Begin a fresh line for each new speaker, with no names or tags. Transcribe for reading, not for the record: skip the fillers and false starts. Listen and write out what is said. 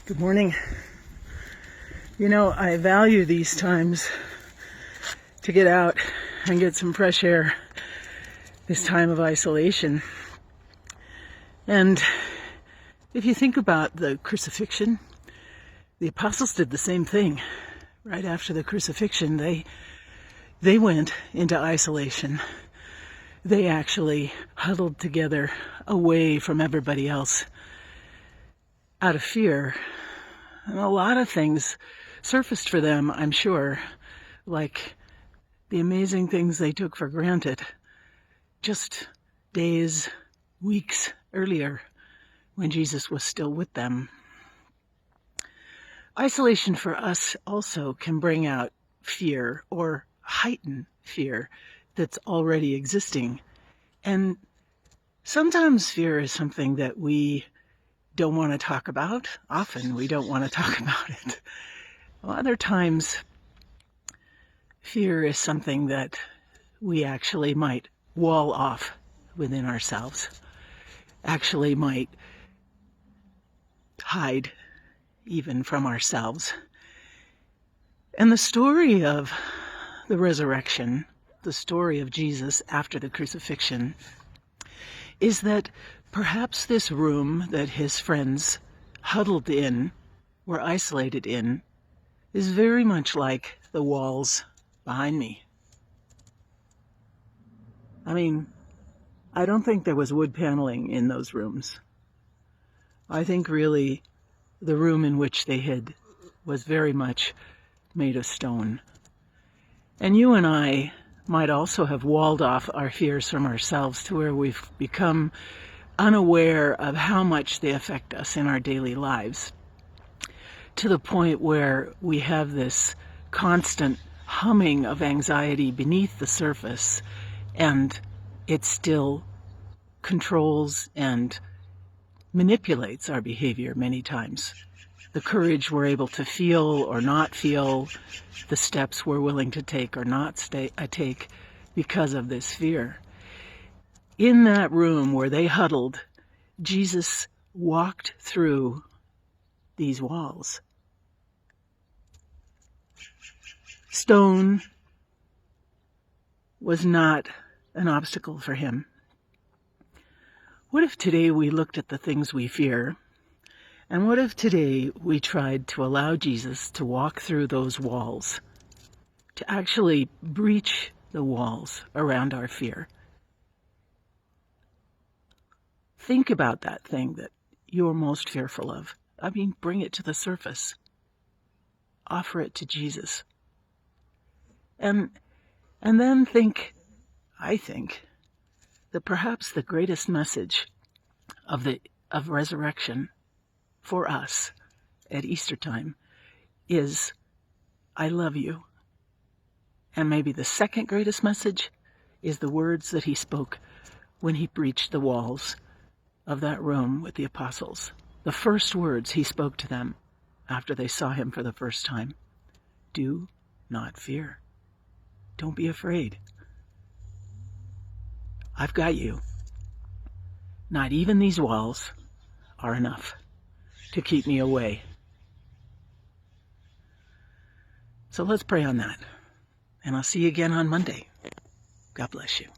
Good morning. I value these times to get out and get some fresh air, this time of isolation. And if you think about the crucifixion, the apostles did the same thing. Right after the crucifixion, they went into isolation. They actually huddled together away from everybody else out of fear. And a lot of things surfaced for them, I'm sure, like the amazing things they took for granted just days, weeks earlier when Jesus was still with them. Isolation for us also can bring out fear or heighten fear that's already existing. And sometimes fear is something that we don't want to talk about. Often we don't want to talk about it. Other times, fear is something that we actually might wall off within ourselves, actually might hide even from ourselves. And the story of the resurrection, the story of Jesus after the crucifixion, is that perhaps this room that his friends huddled in, were isolated in, is very much like the walls behind me. I don't think there was wood paneling in those rooms. I think really the room in which they hid was very much made of stone. And you and I might also have walled off our fears from ourselves to where we've become unaware of how much they affect us in our daily lives, to the point where we have this constant humming of anxiety beneath the surface, and it still controls and manipulates our behavior many times. The courage we're able to feel or not feel, the steps we're willing to take or not take because of this fear. In that room where they huddled, Jesus walked through these walls. Stone was not an obstacle for him. What if today we looked at the things we fear, and what if today we tried to allow Jesus to walk through those walls, to actually breach the walls around our fear? Think about that thing that you're most fearful of. Bring it to the surface. Offer it to Jesus. And then I think that perhaps the greatest message of resurrection for us at Easter time is, I love you. And maybe the second greatest message is the words that he spoke when he breached the walls of that room with the apostles. The first words he spoke to them after they saw him for the first time. Do not fear. Don't be afraid. I've got you. Not even these walls are enough to keep me away. So let's pray on that. And I'll see you again on Monday. God bless you.